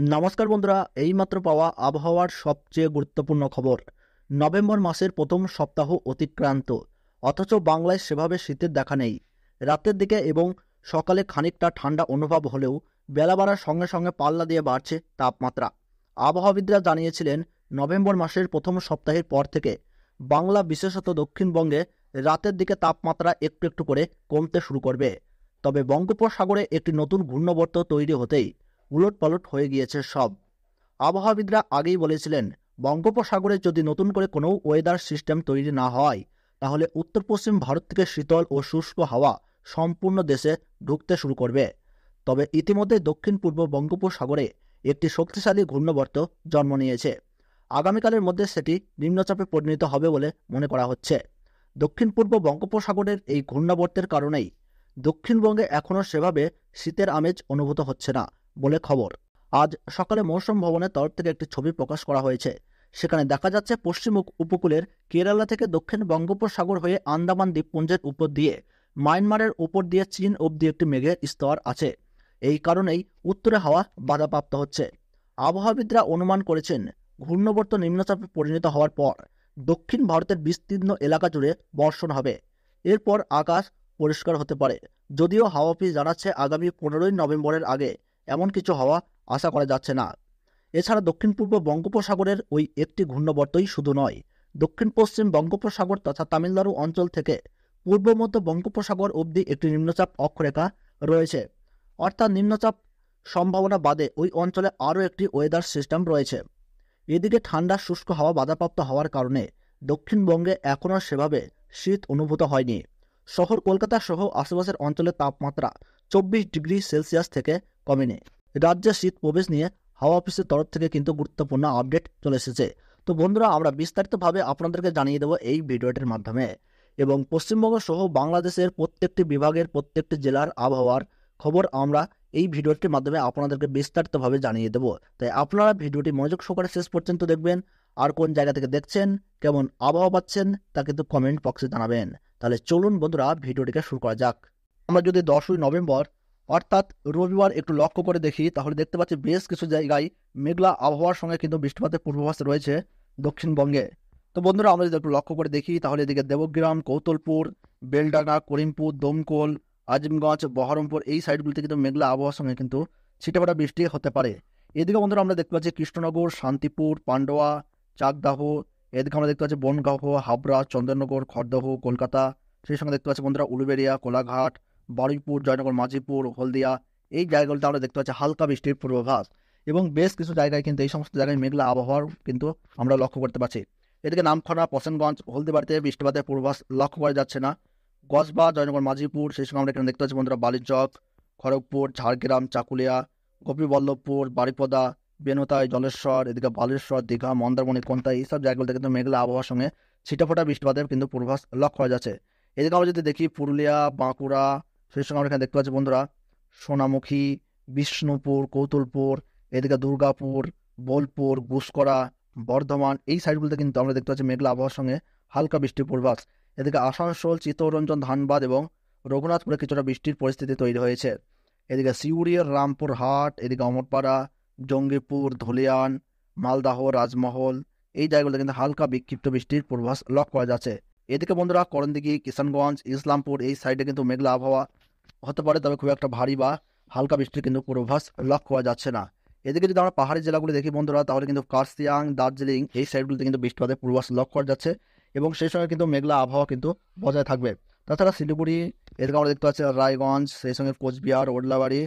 নমস্কার বন্ধুরা, এইমাত্র পাওয়া আবহাওয়ার সবচেয়ে গুরুত্বপূর্ণ খবর। নভেম্বর মাসের প্রথম সপ্তাহ অতিক্রান্ত, অথচ বাংলায় সেভাবে শীতের দেখা নেই। রাতের দিকে এবং সকালে খানিকটা ঠান্ডা অনুভব হলেও বেলা বাড়ার সঙ্গে সঙ্গে পাল্লা দিয়ে বাড়ছে তাপমাত্রা। আবহাওয়াবিদরা জানিয়েছিলেন, নভেম্বর মাসের প্রথম সপ্তাহের পর থেকে বাংলা বিশেষত দক্ষিণবঙ্গে রাতের দিকে তাপমাত্রা একটু একটু করে কমতে শুরু করবে। তবে বঙ্গোপসাগরে একটি নতুন ঘূর্ণবর্ত তৈরি হতেই উলটপালট হয়ে গিয়েছে সব। আবহাওয়াবিদরা আগেই বলেছিলেন, বঙ্গোপসাগরে যদি নতুন করে কোনো ওয়েদার সিস্টেম তৈরি না হয়, তাহলে উত্তর পশ্চিম ভারত থেকে শীতল ও শুষ্ক হাওয়া সম্পূর্ণ দেশে ঢুকতে শুরু করবে। তবে ইতিমধ্যে দক্ষিণ পূর্ব বঙ্গোপসাগরে একটি শক্তিশালী ঘূর্ণবর্ত জন্ম নিয়েছে। আগামীকালের মধ্যে সেটি নিম্নচাপে পরিণত হবে বলে মনে করা হচ্ছে। দক্ষিণ পূর্ব বঙ্গোপসাগরের এই ঘূর্ণাবর্তের কারণেই দক্ষিণবঙ্গে এখনও সেভাবে শীতের আমেজ অনুভূত হচ্ছে না বলে খবর। আজ সকালে মৌসুম ভবনের তরফ থেকে একটি ছবি প্রকাশ করা হয়েছে। সেখানে দেখা যাচ্ছে পশ্চিম উপকূলের কেরালা থেকে দক্ষিণ বঙ্গোপসাগর হয়ে আন্দামান দ্বীপপুঞ্জের উপর দিয়ে মায়ানমারের উপর দিয়ে চীন অবধি একটি মেঘের স্তর আছে। এই কারণেই উত্তরে হাওয়া বাধাপ্রাপ্ত হচ্ছে। আবহাওয়াবিদরা অনুমান করেছেন, ঘূর্ণবর্ত নিম্নচাপে পরিণত হওয়ার পর দক্ষিণ ভারতের বিস্তীর্ণ এলাকা জুড়ে বর্ষণ হবে। এরপর আকাশ পরিষ্কার হতে পারে। যদিও হাওয়া অফিস জানাচ্ছে, আগামী 15ই নভেম্বরের আগে এমন কিছু হাওয়া আশা করা যাচ্ছে না। এছাড়া দক্ষিণ পূর্ব বঙ্গোপসাগরের ওই একটি ঘূর্ণবর্তই শুধু নয়, দক্ষিণ পশ্চিম বঙ্গোপসাগর তথা তামিলনাড়ু অঞ্চল থেকে পূর্ব মধ্য বঙ্গোপসাগর অবধি একটি নিম্নচাপ অক্ষরেখা রয়েছে। অর্থাৎ নিম্নচাপ সম্ভাবনা বাদে ওই অঞ্চলে আরও একটি ওয়েদার সিস্টেম রয়েছে। এদিকে ঠান্ডা শুষ্ক হাওয়া বাধাপ্রাপ্ত হওয়ার কারণে দক্ষিণবঙ্গে এখনও সেভাবে শীত অনুভূত হয়নি। শহর কলকাতা সহ আশেপাশের অঞ্চলের তাপমাত্রা 24 ডিগ্রি সেলসিয়াস থেকে কমেনি। রাজ্যে শীত প্রবেশ নিয়ে হাওয়া অফিসের তরফ থেকে কিন্তু গুরুত্বপূর্ণ আপডেট চলে এসেছে। তো বন্ধুরা, আমরা বিস্তারিতভাবে আপনাদেরকে জানিয়ে দেবো এই ভিডিওটির মাধ্যমে। এবং পশ্চিমবঙ্গ সহ বাংলাদেশের প্রত্যেকটি বিভাগের প্রত্যেকটি জেলার আবহাওয়ার খবর আমরা এই ভিডিওটির মাধ্যমে আপনাদেরকে বিস্তারিতভাবে জানিয়ে দেবো। তাই আপনারা ভিডিওটি মনোযোগ সহকারে শেষ পর্যন্ত দেখবেন। আর কোন জায়গা থেকে দেখছেন, কেমন আবহাওয়া পাচ্ছেন, তা কিন্তু কমেন্ট বক্সে জানাবেন। তাহলে চলুন বন্ধুরা, ভিডিওটিকে শুরু করা যাক। আমরা যদি 10ই নভেম্বর অর্থাৎ রবিবার একটু লক্ষ্য করে দেখি, তাহলে দেখতে পাচ্ছি বেশ কিছু জায়গায় মেঘলা আবহাওয়ার সঙ্গে কিন্তু বৃষ্টিপাতের পূর্বাভাস রয়েছে দক্ষিণবঙ্গে। তো বন্ধুরা, আমরা যদি একটু লক্ষ্য করে দেখি, তাহলে এদিকে দেবগ্রাম, কৌতলপুর, বেলডাঙ্গা, করিমপুর, দমকল, আজিমগঞ্জ, বহরমপুর এই সাইডগুলিতে কিন্তু মেঘলা আবহাওয়ার সঙ্গে কিন্তু ছিটেফোঁটা বৃষ্টি হতে পারে। এদিকে বন্ধুরা আমরা দেখতে পাচ্ছি কৃষ্ণনগর, শান্তিপুর, পান্ডুয়া, চাকদাহ, এদিকে আমরা দেখতে পাচ্ছি বনগাঁও, হাবড়া, চন্দননগর, খড়দহ, কলকাতা। সেই সঙ্গে দেখতে পাচ্ছি বন্ধুরা উলুবেড়িয়া, কোলাঘাট, বারুইপুর, জয়নগর, মাঝিপুর, হলদিয়া এই জায়গাগুলোতে আমরা দেখতে পাচ্ছি হালকা বৃষ্টির পূর্বাভাস। এবং বেশ কিছু জায়গায় কিন্তু এই সমস্ত জায়গায় মেঘলা আবহাওয়ার কিন্তু আমরা লক্ষ্য করতে পারছি। এদিকে নামখানা, প্রসেনগঞ্জ, হলদিবাড়িতে বৃষ্টিপাতের পূর্বাভাস লক্ষ্য করা যাচ্ছে না। কসবা, জয়নগর, মাঝিপুর, সেই সঙ্গে আমরা এখানে দেখতে পাচ্ছি বন্ধুরা বালিচক, খড়গপুর, ঝাড়গ্রাম, চাকুলিয়া, গোপীবল্লভপুর, বারিপদা, বেনুতাই, জলেশ্বর, এদিকে বালেশ্বর, দীঘা, মন্দারমণি, কোন্তা এইসব জায়গাগুলোতে কিন্তু মেঘলা আবহাওয়ার সঙ্গে ছিটাফোঁটা বৃষ্টিপাতের কিন্তু পূর্বাভাস লক্ষ্য করা যাচ্ছে। এদিকে আমরা যদি দেখি পুরুলিয়া, বাঁকুড়া, সেই সঙ্গে আমরা এখানে দেখতে পাচ্ছি বন্ধুরা সোনামুখী, বিষ্ণুপুর, কৌতুলপুর, এদিকে দুর্গাপুর, বোলপুর, গুসকরা, বর্ধমান এই সাইডগুলোতে কিন্তু আমরা দেখতে পাচ্ছি মেঘলা আবহাওয়ার সঙ্গে হালকা বৃষ্টির পূর্বাভাস। এদিকে আসানসোল, চিত্তরঞ্জন, ধানবাদ এবং রঘুনাথপুরে কিছুটা বৃষ্টির পরিস্থিতি তৈরি হয়েছে। এদিকে সিউড়ি, রামপুরহাট, এদিকে অমরপাড়া, জঙ্গিপুর, ধুলিয়ান, মালদাহ, রাজমহল এই জায়গাগুলোতে কিন্তু হালকা বিক্ষিপ্ত বৃষ্টির পূর্বাভাস লক্ষ্য করা যাচ্ছে। এদিকে বন্ধুরা করণদিঘি, কিষানগঞ্জ, ইসলামপুর এই সাইডে কিন্তু মেঘলা আবহাওয়া হতে পারে, তবে খুব একটা ভারী বা হালকা বৃষ্টির কিন্তু পূর্বাভাস লক্ষ্য করা যাচ্ছে না। এদিকে যদি আমরা পাহাড়ি জেলাগুলি দেখি বন্ধুরা, তাহলে কিন্তু কার্শিয়াং, দার্জিলিং এই সাইডগুলিতে কিন্তু বৃষ্টিপাতের পূর্বাভাস লক্ষ্য করা যাচ্ছে এবং সেই সঙ্গে কিন্তু মেঘলা আবহাওয়া কিন্তু বজায় থাকবে। তাছাড়া শিলিগুড়ি, এদিকে আমরা দেখতে পাচ্ছি রায়গঞ্জ, সেই সঙ্গে কোচবিহার, ওডলাবাড়ি,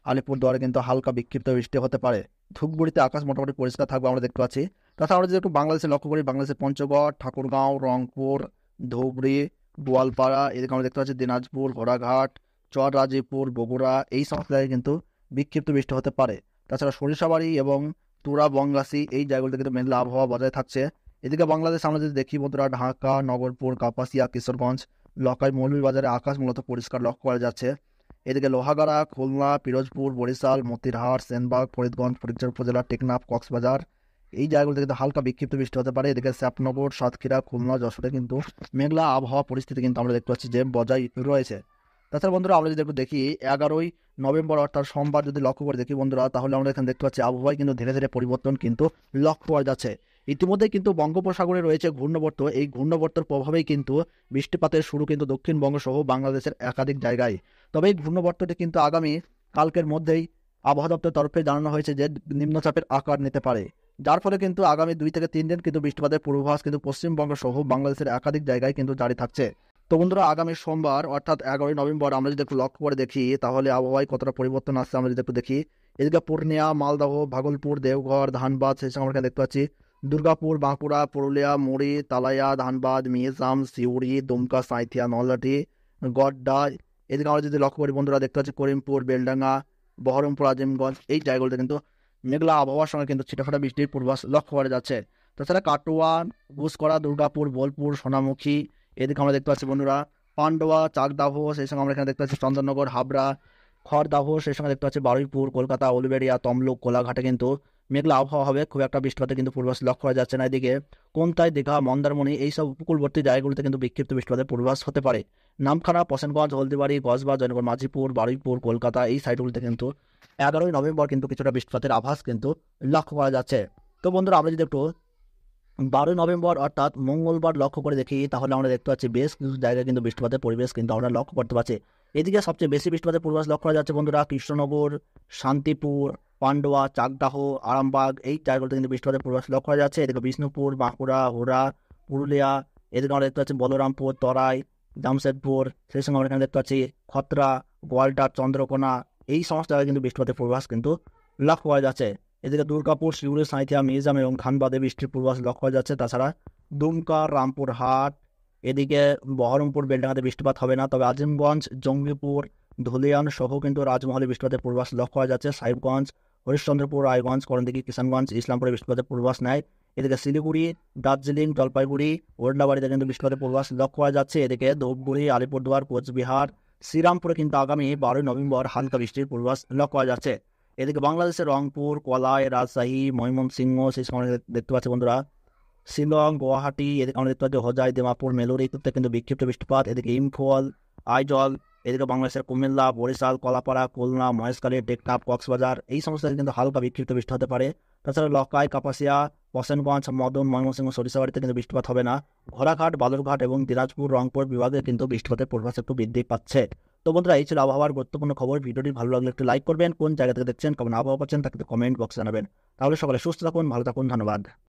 আলিপুরদুয়ারে কিন্তু হালকা বিক্ষিপ্ত বৃষ্টি হতে পারে। ধূপগুড়িতে আকাশ মোটামুটি পরিষ্কার থাকবে আমরা দেখতে পাচ্ছি। তাছাড়া আমরা যদি একটু বাংলাদেশে লক্ষ্য করি, বাংলাদেশের পঞ্চগড়, ঠাকুরগাঁও, রংপুর, ধুবড়ি, গোয়ালপাড়া, এদিকে আমরা দেখতে পাচ্ছি দিনাজপুর, ঘোড়াঘাট, চররাজিপুর, বগুড়া এই সমস্ত জায়গায় কিন্তু বিক্ষিপ্ত বৃষ্টি হতে পারে। তাছাড়া সরিষাবাড়ি এবং তুরা, বঙ্গাসী এই জায়গাগুলোতে কিন্তু মেঘলা আবহাওয়া বজায় থাকছে। এদিকে বাংলাদেশ আমরা যদি দেখি বন্ধুরা, ঢাকা, নগরপুর, কাপাসিয়া, কিশোরগঞ্জ, লকাই, মৌলভীবাজারে আকাশ মূলত পরিষ্কার লক্ষ্য করা যাচ্ছে। এদিকে লোহাগাড়া, খুলনা, পিরোজপুর, বরিশাল, মতিরহাট, সেনবাগ, ফরিদগঞ্জ, ফরিদগঞ্জ উপজেলা, টেকনাফ, কক্সবাজার এই জায়গাগুলোতে কিন্তু হালকা বিক্ষিপ্ত বৃষ্টি হতে পারে। এদিকে শ্যাপনগর, সাতক্ষীরা, খুলনা, যশোরে কিন্তু মেঘলা আবহাওয়া পরিস্থিতি কিন্তু আমরা দেখতে পাচ্ছি যে বজায় রয়েছে। তাছাড়া বন্ধুরা আমরা যদি একটু দেখি 11ই নভেম্বর অর্থাৎ সোমবার যদি লক্ষ্য করে দেখি বন্ধুরা, তাহলে আমরা এখানে দেখতে পাচ্ছি আবহাওয়ায় কিন্তু ধীরে ধীরে পরিবর্তন কিন্তু লক্ষ্য করা যাচ্ছে। ইতিমধ্যে কিন্তু বঙ্গোপসাগরে রয়েছে ঘূর্ণবর্ত, এই ঘূর্ণবর্তের প্রভাবেই কিন্তু বৃষ্টিপাতের শুরু কিন্তু দক্ষিণবঙ্গ সহ বাংলাদেশের একাধিক জায়গায়। তবে এই ঘূর্ণবর্তটি কিন্তু আগামী কালকের মধ্যেই আবহাওয়া দপ্তরের তরফে জানানো হয়েছে যে নিম্নচাপের আকার নিতে পারে, যার ফলে কিন্তু আগামী 2 থেকে 3 দিন কিন্তু বৃষ্টিপাতের পূর্বাভাস কিন্তু পশ্চিমবঙ্গ সহ বাংলাদেশের একাধিক জায়গায় কিন্তু জারি থাকছে। তো বন্ধুরা আগামী সোমবার অর্থাৎ 11ই নভেম্বর আমরা যদি একটু লক্ষ্য করে দেখি তাহলে আবহাওয়ায় কতটা পরিবর্তন আসছে আমরা যদি একটু দেখি। এদিকে পূর্ণিয়া, মালদহ, ভাগলপুর, দেওঘর, ধানবাদ, সেই সঙ্গে আমরা এখানে দেখতে পাচ্ছি দুর্গাপুর, বাঁকুড়া, পুরুলিয়া, মুড়ি, তালাইয়া, ধানবাদ, মিহিজাম, সিউড়ি, দুমকা, সাঁইথিয়া, নলহাটি, গড্ডা। এদিকে আমরা যদি লক্ষ্য করি বন্ধুরা দেখতে পাচ্ছি করিমপুর, বেলডাঙ্গা, বহরমপুর, আজিমগঞ্জ, এই জায়গাগুলোতে কিন্তু মেঘলা আবহাওয়ার সঙ্গে কিন্তু ছিটাফাটা বৃষ্টির পূর্বাভাস লক্ষ্য করা যাচ্ছে। তাছাড়া কাটোয়া, ঘুষকরা, দুর্গাপুর, বোলপুর, সোনামুখী, এদিকে আমরা দেখতে পাচ্ছি বন্ধুরা পান্ডুয়া, চাকদাহ, সেই সঙ্গে আমরা এখানে দেখতে পাচ্ছি চন্দননগর, হাবড়া, খড়দাহ, সেই সঙ্গে দেখতে পাচ্ছি বারুইপুর, কলকাতা, উলুবেড়িয়া, তমলুক, কোলাঘাটে কিন্তু মেঘলা আবহাওয়া হবে, খুব একটা বৃষ্টিপাতের কিন্তু পূর্বাভাস লক্ষ্য করা যাচ্ছে না। এদিকে কোনতাই, দীঘা, মন্দারমণি এইসব উপকূলবর্তী জায়গাগুলিতে কিন্তু বিক্ষিপ্ত বৃষ্টিপাতের পূর্বাভাস হতে পারে। নামখানা, পশনগঞ্জ, হলদিবাড়ি, কসবা, জয়নগর, মাঝিপুর, বারুইপুর, কলকাতা এই সাইডগুলিতে কিন্তু 11ই নভেম্বর কিন্তু কিছুটা বৃষ্টিপাতের আভাস কিন্তু লক্ষ্য করা যাচ্ছে। তো বন্ধুরা আমরা যদি একটু 12ই নভেম্বর অর্থাৎ মঙ্গলবার লক্ষ্য করে দেখি তাহলে আমরা দেখতে পাচ্ছি বেশ কিছু জায়গায় কিন্তু বৃষ্টিপাতের পরিবেশ কিন্তু আমরা লক্ষ্য করতে পারছি। এদিকে সবচেয়ে বেশি বৃষ্টিপাতের পূর্বাভাস লক্ষ্য করা যাচ্ছে বন্ধুরা কৃষ্ণনগর, শান্তিপুর, পান্ডুয়া, চাকদাহ, আরামবাগ এই জায়গাগুলোতে কিন্তু বৃষ্টিপাতের পূর্বাভাস লক্ষ্য করা যাচ্ছে। এদিকে বিষ্ণুপুর, বাঁকুড়া, হুড়া, পুরুলিয়া, এদিকে আমরা দেখতে পাচ্ছি বলরামপুর, তরাই, জামশেদপুর, সেই সঙ্গে আমরা এখানে দেখতে পাচ্ছি খতরা, গোয়ালটার, চন্দ্রকোনা এই সমস্ত জায়গায় কিন্তু বৃষ্টিপাতের পূর্বাভাস কিন্তু লক্ষ্য করা যাচ্ছে। এদিকে দুর্গাপুর, সিউড়ি, সাঁইথিয়া, মিহিজাম এবং ধানবাদে বৃষ্টির পূর্বাভাস লক্ষ্য করা যাচ্ছে। তাছাড়া দুমকা, রামপুরহাট, এদিকে বহরমপুর, বেলডাঙ্গাতে বৃষ্টিপাত হবে না, তবে আজিমগঞ্জ, জঙ্গিপুর, ধুলিয়ান সহ কিন্তু রাজমহলে বৃষ্টিপাতের পূর্বাভাস লক্ষ্য করা যাচ্ছে। সাহেবগঞ্জ, হরিশ্চন্দ্রপুর, রায়গঞ্জ, করণদিঘি, কিষানগঞ্জ, ইসলামপুরে বৃষ্টিপাতের পূর্বাভাস নেয়। এদিকে শিলিগুড়ি, দার্জিলিং, জলপাইগুড়ি, ওরলাবাড়িতে কিন্তু বৃষ্টিপাতের পূর্বাভাস লক্ষ্য করা যাচ্ছে। এদিকে ধূপগুড়ি, আলিপুরদুয়ার, কোচবিহার, শ্রীরামপুরে কিন্তু আগামী 12ই নভেম্বর হালকা বৃষ্টির পূর্বাভাস লক্ষ্য করা যাচ্ছে। এদিকে বাংলাদেশের রংপুর, কলাই, রাজশাহী, ময়মনসিংহ, সেই সময় দেখতে পাচ্ছি বন্ধুরা শিলং, গুয়াহাটি, এদিকে আমরা দেখতে পাচ্ছি হোজাই, দিমাপুর, মেলুর ইত্যাদিতে কিন্তু বিক্ষিপ্ত বৃষ্টিপাত। এদিকে ইম্ফল, আইজল, এদিকে বাংলাদেশের কুমিল্লা, বরিশাল, কলাপাড়া, খুলনা, মহেশখালী, টেকনাফ, কক্সবাজার এই সমস্ত জায়গায় কিন্তু হালকা বিক্ষিপ্ত বৃষ্টি হতে পারে। তাছাড়া লকাই, কাপাসিয়া, হোসেনগঞ্জ, মদন, ময়মনসিংহ, সরিষাবাড়িতে কিন্তু বৃষ্টিপাত হবে না। ঘোড়াঘাট, বালুরঘাট এবং দিনাজপুর, রংপুর বিভাগে কিন্তু বৃষ্টিপাতের পূর্বাভাস একটু বৃদ্ধি পাচ্ছে। তো বন্ধুরা এই ছিল আবহাওয়ার গুরুত্বপূর্ণ খবর। ভিডিওটি ভালো লাগলে একটু লাইক করবেন, কোন জায়গা থেকে দেখছেন, কেমন আবহাওয়া পাচ্ছেন তা কিন্তু কমেন্ট বক্সে জানাবেন। তাহলে সকালে সুস্থ থাকুন, ভালো থাকুন, ধন্যবাদ।